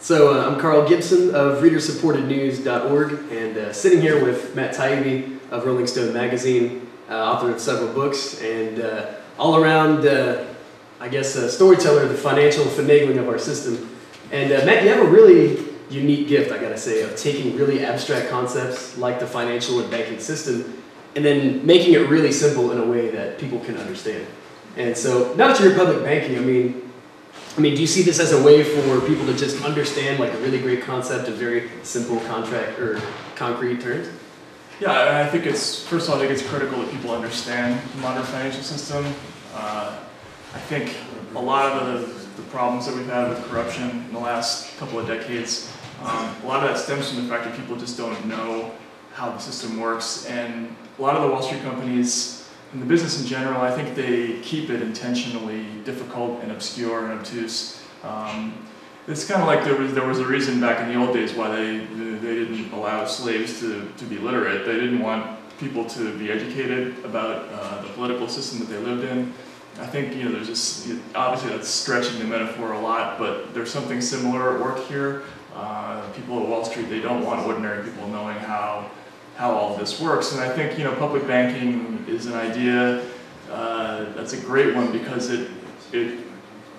I'm Carl Gibson of ReaderSupportedNews.org, and sitting here with Matt Taibbi of Rolling Stone magazine, author of several books, and all around, I guess, a storyteller of the financial finagling of our system. And Matt, you have a really unique gift, I gotta say, of taking really abstract concepts like the financial and banking system and then making it really simple in a way that people can understand. And so, now that you're in public banking, I mean, do you see this as a way for people to just understand like a really great concept in very simple contract or concrete terms? Yeah, I think first of all, I think it's critical that people understand the modern financial system. I think a lot of the problems that we've had with corruption in the last couple of decades, a lot of that stems from the fact that people just don't know how the system works. And a lot of the Wall Street companies, in the business in general, I think they keep it intentionally difficult and obscure and obtuse. It's kind of like there was a reason back in the old days why they didn't allow slaves to be literate. They didn't want people to be educated about the political system that they lived in. I think there's just obviously that's stretching the metaphor a lot, but there's something similar at work here. People at Wall Street, they don't want ordinary people knowing how all of this works. And I think public banking is an idea that's a great one because it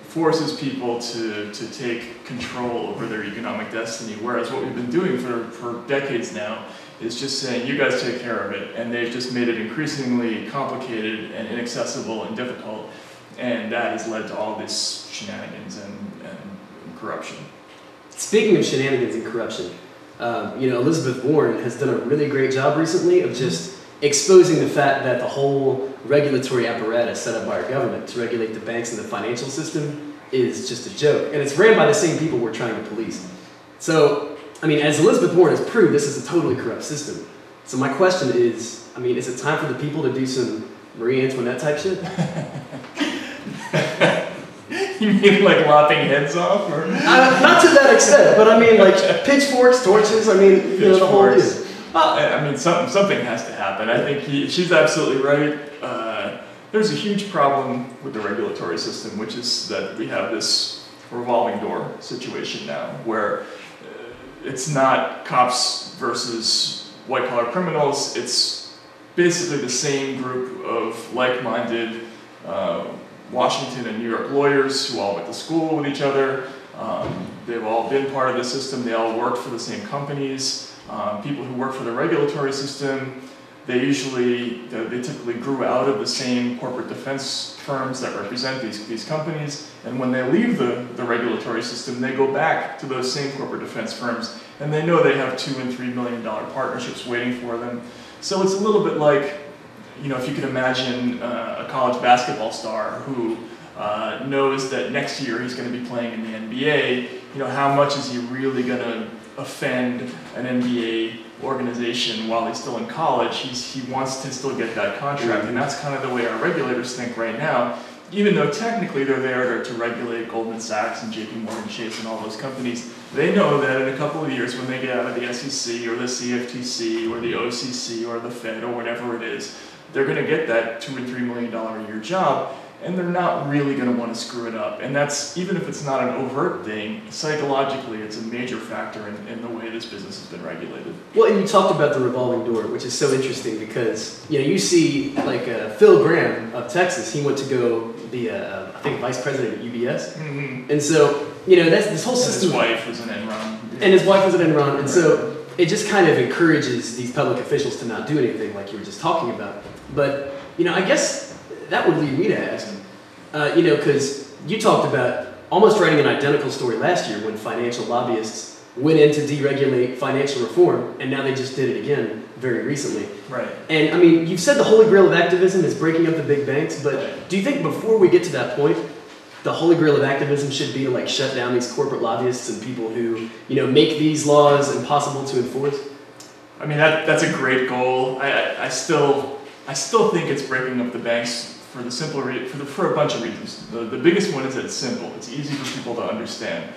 forces people to take control over their economic destiny, whereas what we've been doing for decades now is just saying, you guys take care of it, and they've just made it increasingly complicated and inaccessible and difficult, and that has led to all this shenanigans and corruption. Speaking of shenanigans and corruption, Elizabeth Warren has done a really great job recently of just exposing the fact that the whole regulatory apparatus set up by our government to regulate the banks and the financial system is just a joke. And it's ran by the same people we're trying to police. So, as Elizabeth Warren has proved, this is a totally corrupt system. So my question is it time for the people to do some Marie Antoinette type shit? You mean like lopping heads off? Or? Not to that extent, but like pitchforks, torches, the whole deal. Well, something has to happen. I think she's absolutely right. There's a huge problem with the regulatory system, which is that we have this revolving door situation now, where it's not cops versus white-collar criminals. It's basically the same group of like-minded Washington and New York lawyers who all went to school with each other. They've all been part of the system. They all worked for the same companies. People who work for the regulatory system, they typically grew out of the same corporate defense firms that represent these companies. And when they leave the regulatory system, they go back to those same corporate defense firms, and they know they have $2 and $3 million partnerships waiting for them. So it's a little bit like, if you could imagine a college basketball star who knows that next year he's going to be playing in the NBA, how much is he really going to offend an NBA organization while he's still in college? He wants to still get that contract, and that's kind of the way our regulators think right now. Even though technically they're there to regulate Goldman Sachs and JP Morgan Chase and all those companies, they know that in a couple of years when they get out of the SEC or the CFTC or the OCC or the Fed or whatever it is, they're going to get that $2 and $3 million a year job, and they're not really going to want to screw it up. And that's, even if it's not an overt thing, psychologically it's a major factor in the way this business has been regulated. Well, and you talked about the revolving door, which is so interesting because, you see like Phil Graham of Texas, he went to go be I think vice president at UBS. Mm-hmm. And so, that's this whole system. And his wife was an Enron. And his wife was an Enron. And so it just kind of encourages these public officials to not do anything like you were just talking about. But, I guess that would lead me to ask, because you talked about almost writing an identical story last year when financial lobbyists went in to deregulate financial reform, and now they just did it again very recently. Right. And you've said the holy grail of activism is breaking up the big banks, but do you think before we get to that point, the holy grail of activism should be to like shut down these corporate lobbyists and people who, make these laws impossible to enforce? That's a great goal. I still think it's breaking up the banks for the simple for a bunch of reasons. The biggest one is that it's simple. It's easy for people to understand.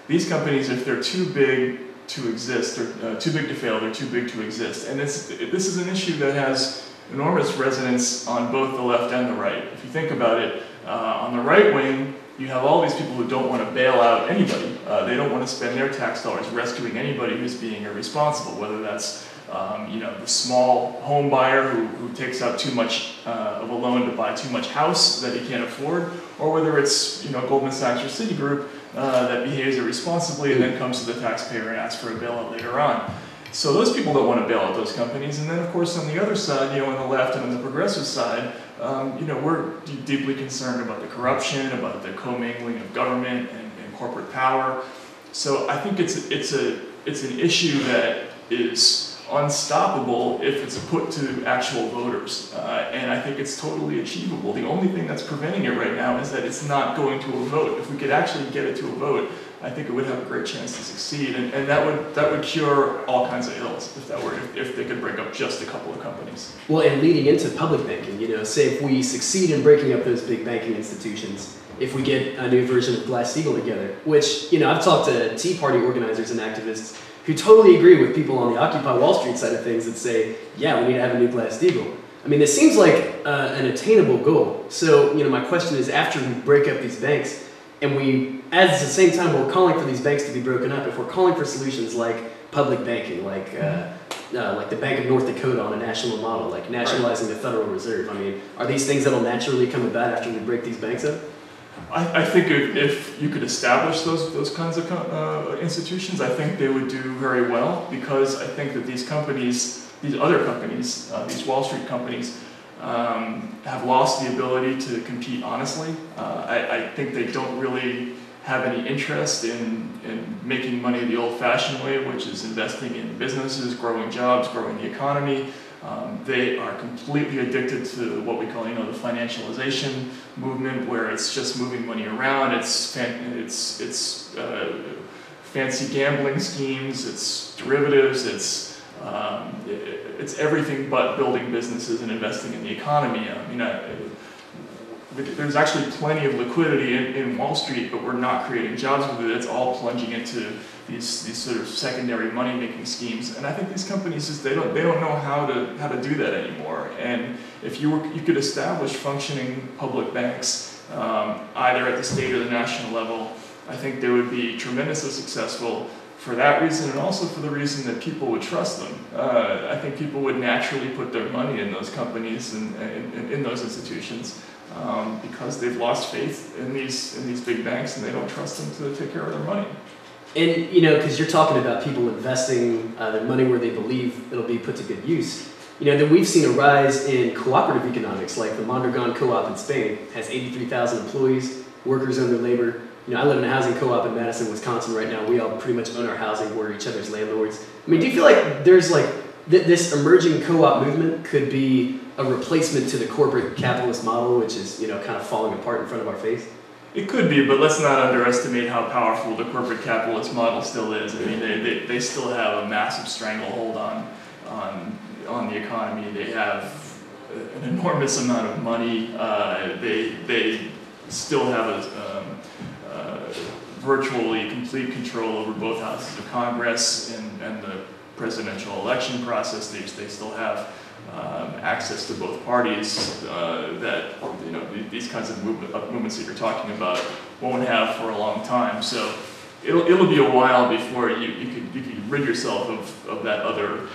These companies, if they're too big to exist, they're too big to fail, they're too big to exist. And this is an issue that has enormous resonance on both the left and the right. If you think about it, on the right wing, you have all these people who don't want to bail out anybody. They don't want to spend their tax dollars rescuing anybody who's being irresponsible, whether that's the small home buyer who takes out too much of a loan to buy too much house that he can't afford, or whether it's Goldman Sachs or Citigroup that behaves irresponsibly and then comes to the taxpayer and asks for a bailout later on. So those people don't want to bail out those companies. And then of course on the other side, on the left and on the progressive side, we're deeply concerned about the corruption, about the commingling of government and corporate power. So I think it's an issue that is unstoppable if it's put to actual voters. And I think it's totally achievable. The only thing that's preventing it right now is that it's not going to a vote. If we could actually get it to a vote, I think it would have a great chance to succeed, and that would cure all kinds of ills if they could break up just a couple of companies. Well, and leading into public banking, say if we succeed in breaking up those big banking institutions, if we get a new version of Glass-Steagall together, which I've talked to Tea Party organizers and activists who totally agree with people on the Occupy Wall Street side of things that say, yeah, we need to have a new Glass-Steagall. I mean, this seems like an attainable goal. So, my question is, after we break up these banks, and at the same time we're calling for these banks to be broken up, if we're calling for solutions like public banking, like the Bank of North Dakota on a national model, like nationalizing the Federal Reserve, I mean, are these things that'll naturally come about after we break these banks up? I think if you could establish those kinds of institutions, I think they would do very well, because I think that these other companies, these Wall Street companies, have lost the ability to compete honestly. I think they don't really have any interest in making money the old-fashioned way, which is investing in businesses, growing jobs, growing the economy. They are completely addicted to what we call, the financialization movement, where it's just moving money around. It's fancy gambling schemes. It's derivatives. It's everything but building businesses and investing in the economy. There's actually plenty of liquidity in Wall Street, but we're not creating jobs with it. It's all plunging into these sort of secondary money-making schemes, and I think these companies they don't know how to do that anymore. And if you could establish functioning public banks, either at the state or the national level, I think they would be tremendously successful for that reason, and also for the reason that people would trust them. I think people would naturally put their money in those companies and in those institutions. Because they've lost faith in these big banks and they don't trust them to take care of their money. And because you're talking about people investing their money where they believe it'll be put to good use. Then we've seen a rise in cooperative economics, like the Mondragon co-op in Spain has 83,000 employees, workers own their labor. I live in a housing co-op in Madison, Wisconsin right now. We all pretty much own our housing, we're each other's landlords. I mean, do you feel like there's this emerging co-op movement could be a replacement to the corporate capitalist model, which is, kind of falling apart in front of our face? It could be, but let's not underestimate how powerful the corporate capitalist model still is. I mean, they still have a massive stranglehold on the economy. They have an enormous amount of money. They still have a virtually complete control over both houses of Congress and the presidential election process. They still have access to both parties that these kinds of movements that you're talking about won't have for a long time. So it'll be a while before you could rid yourself of that other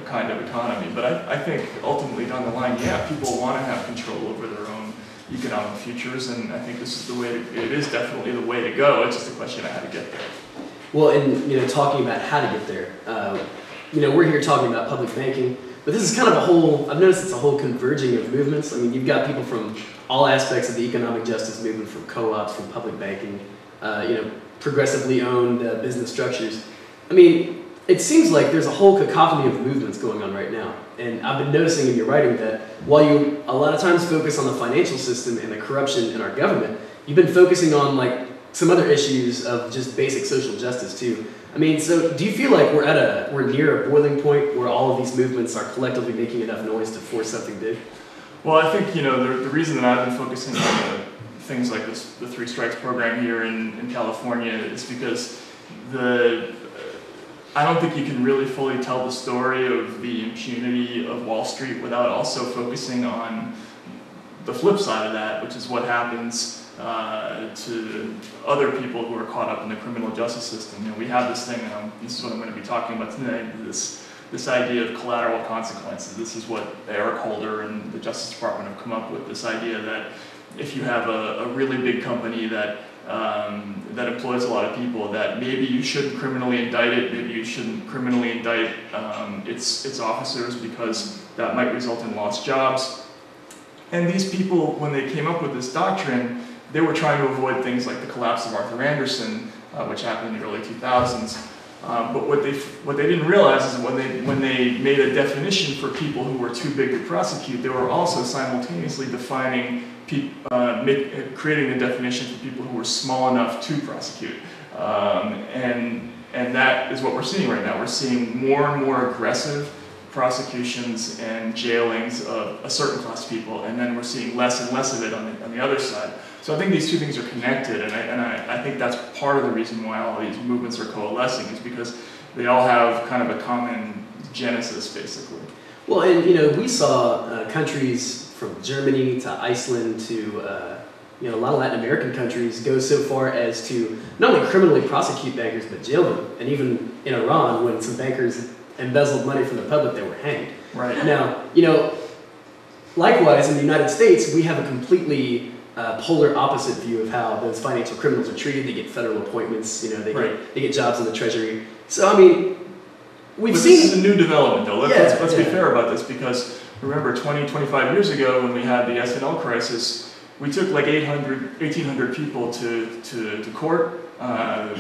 kind of economy. But I think ultimately down the line, yeah, people want to have control over their own economic futures, and I think this is the way. It is definitely the way to go. It's just a question of how to get there. Well, and talking about how to get there, we're here talking about public banking. But this is kind of I've noticed it's a whole converging of movements. I mean, you've got people from all aspects of the economic justice movement, from co-ops, from public banking, progressively owned business structures. I mean, it seems like there's a whole cacophony of movements going on right now. And I've been noticing in your writing that while you a lot of times focus on the financial system and the corruption in our government, you've been focusing on some other issues of just basic social justice too. I mean, so do you feel like we're near a boiling point where all of these movements are collectively making enough noise to force something big? Well, I think the reason that I've been focusing on things like the Three Strikes program here in California is because I don't think you can really fully tell the story of the impunity of Wall Street without also focusing on the flip side of that, which is what happens to other people who are caught up in the criminal justice system. You know, we have this thing, this is what I'm going to be talking about today, this idea of collateral consequences. This is what Eric Holder and the Justice Department have come up with, this idea that if you have a really big company that employs a lot of people, that maybe you shouldn't criminally indict it, maybe you shouldn't criminally indict its officers because that might result in lost jobs. And these people, when they came up with this doctrine, they were trying to avoid things like the collapse of Arthur Andersen, which happened in the early 2000s. But what they didn't realize is that when they made a definition for people who were too big to prosecute, they were also simultaneously defining, creating a definition for people who were small enough to prosecute. And that is what we're seeing right now. We're seeing more and more aggressive prosecutions and jailings of a certain class of people, and then we're seeing less and less of it on the other side. So I think these two things are connected, and I think that's part of the reason why all of these movements are coalescing, is because they all have kind of a common genesis, basically. Well, and you know, we saw countries from Germany to Iceland to you know, a lot of Latin American countries go so far as to not only criminally prosecute bankers but jail them. And even in Iran, when some bankers embezzled money from the public, they were hanged. Right. Now, you know, likewise in the United States, we have a completely polar opposite view of how those financial criminals are treated. They get federal appointments. You know, they get jobs in the Treasury. So I mean, we've seen. This is a new development, though. Let's be fair about this, because remember 25 years ago when we had the S&L crisis, we took like 1,800 people to court.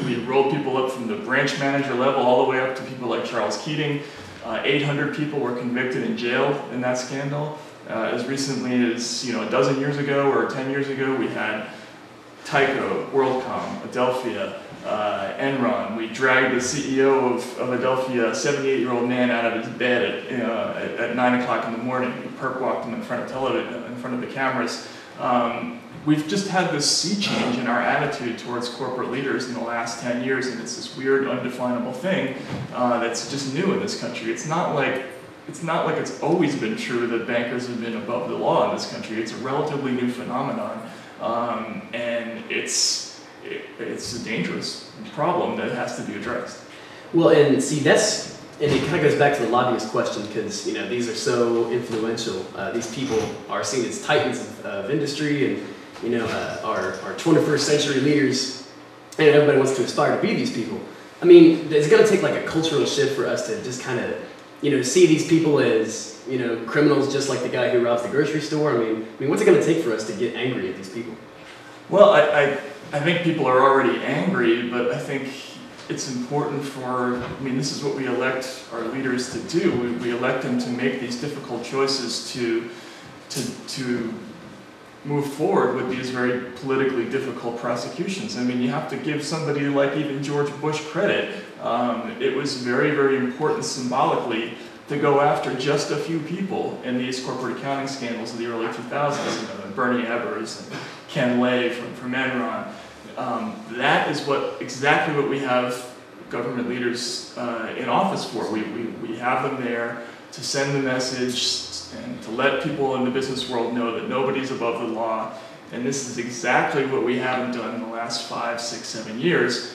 We rolled people up from the branch manager level all the way up to people like Charles Keating. 800 people were convicted and jailed in that scandal. As recently as, you know, a dozen years ago or 10 years ago, we had Tyco, WorldCom, Adelphia, Enron. We dragged the CEO of Adelphia, a 78-year-old man, out of his bed at 9 o'clock in the morning. We perp walked him in front of television, in front of the cameras. We've just had this sea change in our attitude towards corporate leaders in the last 10 years, and it's this weird, undefinable thing that's just new in this country. It's not like it's always been true that bankers have been above the law in this country. It's a relatively new phenomenon, and it's a dangerous problem that has to be addressed. Well, and see, and it kind of goes back to the lobbyist question, because you know, these are so influential. These people are seen as titans of industry, and you know, our 21st century leaders, and everybody wants to aspire to be these people. I mean, it's going to take like a cultural shift for us to just kind of, you know, see these people as, you know, criminals, just like the guy who robs the grocery store. I mean, what's it going to take for us to get angry at these people? Well, I think people are already angry, but I think it's important I mean, this is what we elect our leaders to do. We elect them to make these difficult choices to move forward with these very politically difficult prosecutions. I mean, you have to give somebody like even George Bush credit. It was very, very important symbolically to go after just a few people in these corporate accounting scandals of the early 2000s, you know, Bernie Ebbers and Ken Lay from Enron. That is exactly what we have government leaders in office for. We have them there to send the message and to let people in the business world know that nobody's above the law. And this is exactly what we haven't done in the last 5, 6, 7 years.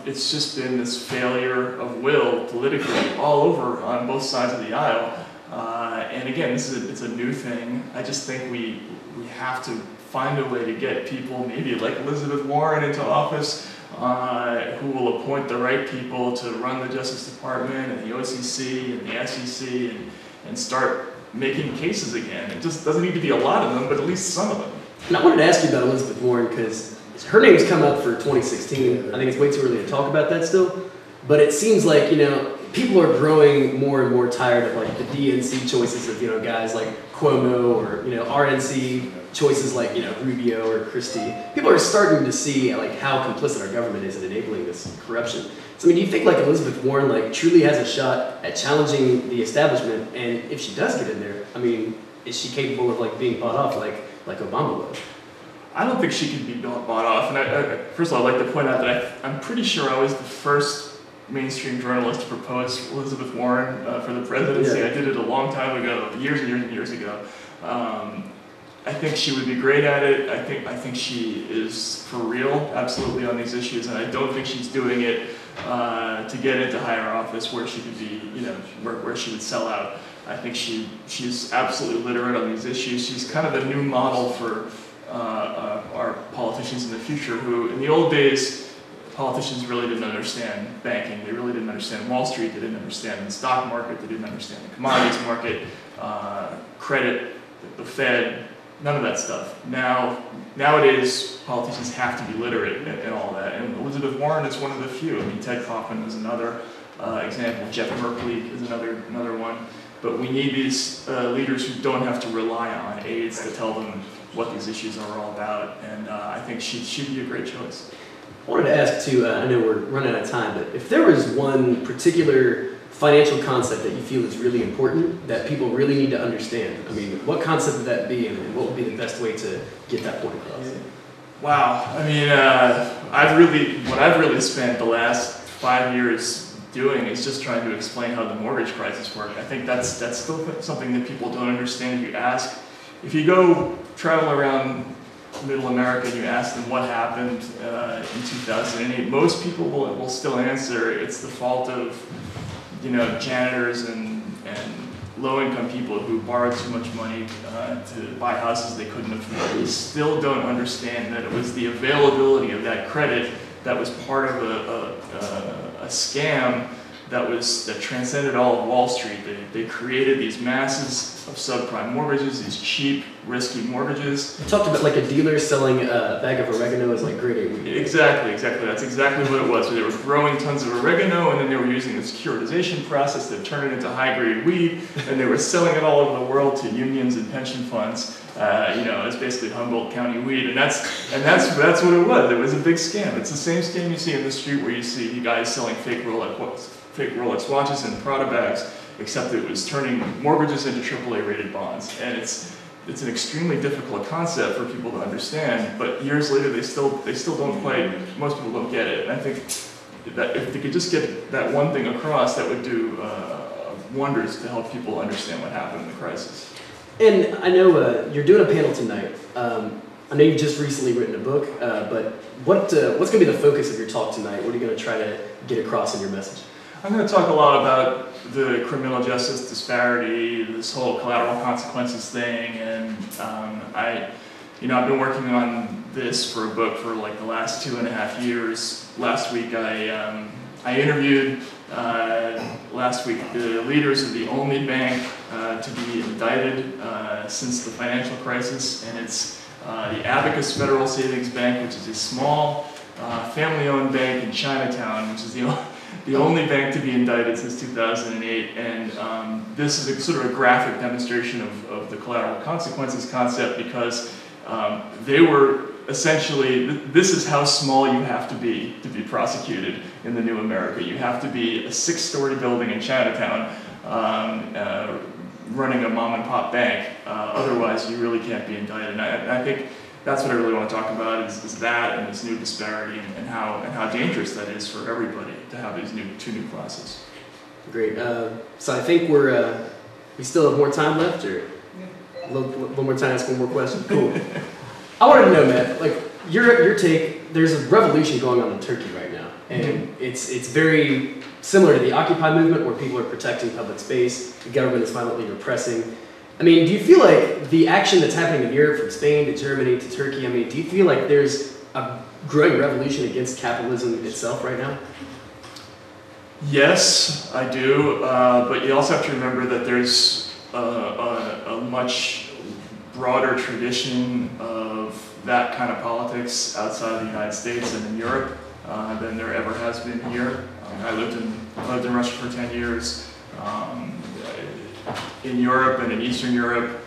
It's just been this failure of will politically all over on both sides of the aisle. And again, it's a new thing. I just think we have to find a way to get people, maybe like Elizabeth Warren, into office, who will appoint the right people to run the Justice Department and the OCC and the SEC and start making cases again. It just doesn't need to be a lot of them, but at least some of them. And I wanted to ask you about Elizabeth Warren, because her name's come up for 2016. I think it's way too early to talk about that still. But it seems like, you know, people are growing more and more tired of like the DNC choices of, you know, guys like Cuomo, or, you know, RNC choices like, you know, Rubio or Christie. People are starting to see like how complicit our government is in enabling this corruption. So I mean, do you think like Elizabeth Warren like truly has a shot at challenging the establishment? And if she does get in there, I mean, is she capable of like being bought off like Obama was? I don't think she can be bought off. And first of all, I'd like to point out that I'm pretty sure I was the first mainstream journalist to propose Elizabeth Warren for the presidency. Yeah. I did it a long time ago, years and years and years ago. I think she would be great at it. I think she is for real, absolutely, on these issues, and I don't think she's doing it to get into higher office where she could be, where she would sell out. I think she's absolutely literate on these issues. She's kind of the new model for our politicians in the future who, in the old days, politicians really didn't understand banking. They really didn't understand Wall Street. They didn't understand the stock market. They didn't understand the commodities market, credit, the Fed, none of that stuff. Nowadays, politicians have to be literate in all that. And Elizabeth Warren is one of the few. I mean, Ted Kaufman is another example. Jeff Merkley is another one. But we need these leaders who don't have to rely on aides to tell them what these issues are all about. And I think she'd be a great choice. I wanted to ask too, I know we're running out of time, but if there was one particular financial concept that you feel is really important, that people really need to understand, I mean, what concept would that be, and what would be the best way to get that point across? Wow, I mean, what I've really spent the last 5 years doing is just trying to explain how the mortgage crisis worked. I think that's still something that people don't understand. If you ask, if you go travel around Middle America and you ask them what happened in 2008, most people will still answer it's the fault of janitors and low-income people who borrowed too much money to buy houses they couldn't afford. They still don't understand that it was the availability of that credit that was part of a scam that transcended all of Wall Street. They created these masses of subprime mortgages, these cheap, risky mortgages. You talked about like a dealer selling a bag of oregano as like grade A weed. Exactly. That's exactly what it was. So they were growing tons of oregano, and then they were using the securitization process to turn it into high-grade weed, and they were selling it all over the world to unions and pension funds. It's basically Humboldt County weed, and that's what it was. It was a big scam. It's the same scam you see in the street where you see you guys selling fake Rolex watches and Prada bags, except it was turning mortgages into AAA rated bonds. And it's an extremely difficult concept for people to understand, but years later they still don't quite, most people don't get it. And I think that if they could just get that one thing across, that would do wonders to help people understand what happened in the crisis. And I know you're doing a panel tonight. I know you've just recently written a book, but what's going to be the focus of your talk tonight? What are you going to try to get across in your message? I'm going to talk a lot about the criminal justice disparity, this whole collateral consequences thing, and I've been working on this for a book for like the last 2.5 years. Last week I interviewed the leaders of the only bank to be indicted since the financial crisis, and it's the Abacus Federal Savings Bank, which is a small family-owned bank in Chinatown, which is the only bank to be indicted since 2008, and this is a sort of a graphic demonstration of the collateral consequences concept, because they were essentially, this is how small you have to be prosecuted in the new America. You have to be a 6-story building in Chinatown running a mom-and-pop bank, otherwise you really can't be indicted. And I think that's what I really want to talk about is that and this new disparity and how dangerous that is for everybody to have these two new classes. Great. So I think we still have more time left, or a little more time to ask one more question. Cool. I wanted to know, Matt, like your take. There's a revolution going on in Turkey right now, and it's very similar to the Occupy movement, where people are protecting public space. The government is violently repressing. I mean, do you feel like the action that's happening in Europe, from Spain to Germany to Turkey, I mean, do you feel like there's a growing revolution against capitalism itself right now? Yes, I do, but you also have to remember that there's a much broader tradition of that kind of politics outside of the United States and in Europe than there ever has been here. I lived in Russia for 10 years. In Europe and in Eastern Europe,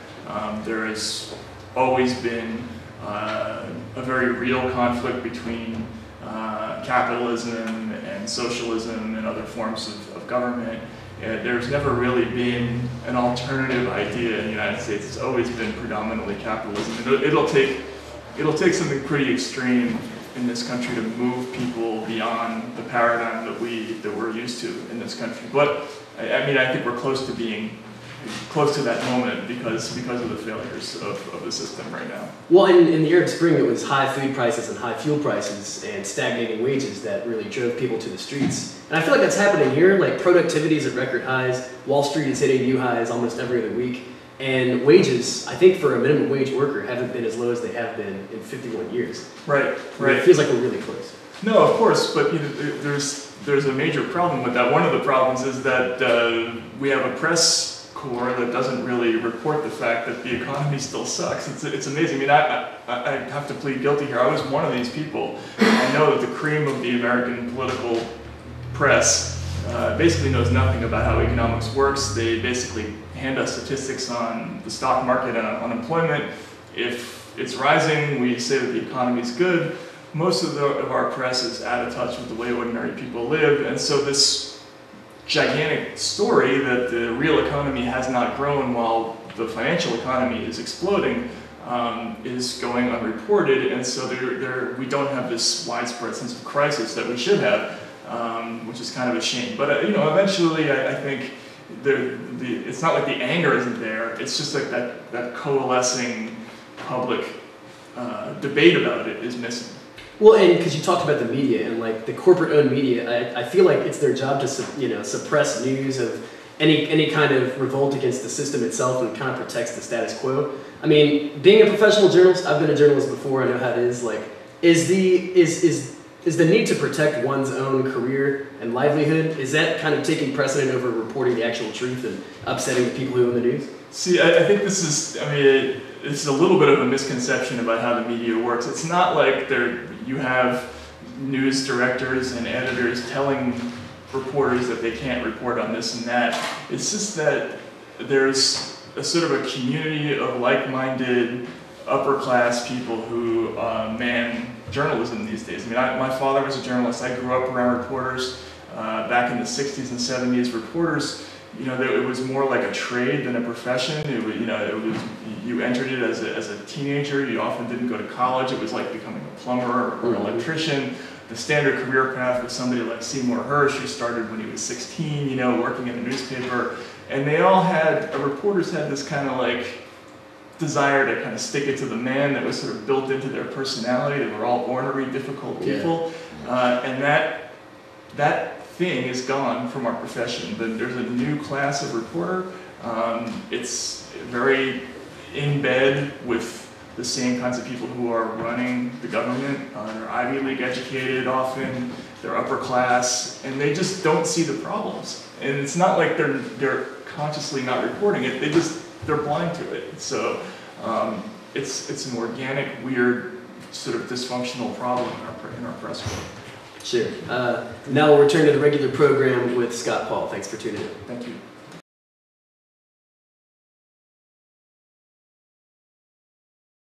there has always been a very real conflict between capitalism and socialism and other forms of government. There's never really been an alternative idea in the United States. It's always been predominantly capitalism. It'll take something pretty extreme in this country to move people beyond the paradigm that we're used to in this country. But I mean, I think we're close to being close to that moment because of the failures of the system right now. Well, in the Arab Spring, it was high food prices and high fuel prices and stagnating wages that really drove people to the streets. And I feel like that's happening here. Like, productivity is at record highs. Wall Street is hitting new highs almost every other week. And wages, I think for a minimum wage worker, haven't been as low as they have been in 51 years. Right. It feels like we're really close. No, of course, but there's a major problem with that. One of the problems is that we have a press corps that doesn't really report the fact that the economy still sucks. It's amazing. I mean, I have to plead guilty here. I was one of these people. I know that the cream of the American political press basically knows nothing about how economics works. They basically hand us statistics on the stock market and unemployment. If it's rising, we say that the economy is good. Most of our press is out of touch with the way ordinary people live, and so this gigantic story that the real economy has not grown while the financial economy is exploding is going unreported, and so we don't have this widespread sense of crisis that we should have, which is kind of a shame. But eventually, I think it's not like the anger isn't there. It's just like that coalescing public debate about it is missing. Well, and because you talked about the media and like the corporate-owned media, I feel like it's their job to suppress news of any kind of revolt against the system itself and kind of protects the status quo. I mean, being a professional journalist, I've been a journalist before. I know how it is. Like, is the need to protect one's own career and livelihood, is that kind of taking precedent over reporting the actual truth and upsetting the people who own the news? See, I think this is a little bit of a misconception about how the media works. It's not like you have news directors and editors telling reporters that they can't report on this and that. It's just that there's a sort of a community of like-minded, upper-class people who man journalism these days. I mean, my father was a journalist. I grew up around reporters back in the 60s and 70s. Reporters, it was more like a trade than a profession. You entered it as a teenager. You often didn't go to college. It was like becoming a plumber or an electrician. The standard career path was somebody like Seymour Hersh, who started when he was 16, working in a newspaper. And they all reporters had this kind of like desire to kind of stick it to the man that was sort of built into their personality. They were all ornery, difficult people. Yeah. And that thing is gone from our profession. But there's a new class of reporter. It's very in bed with the same kinds of people who are running the government. They're Ivy League educated often, they're upper class, and they just don't see the problems. And it's not like they're consciously not reporting it, they're blind to it. So it's an organic, weird, sort of dysfunctional problem in our press world. Sure. Now we'll return to the regular program with Scott Paul. Thanks for tuning in. Thank you.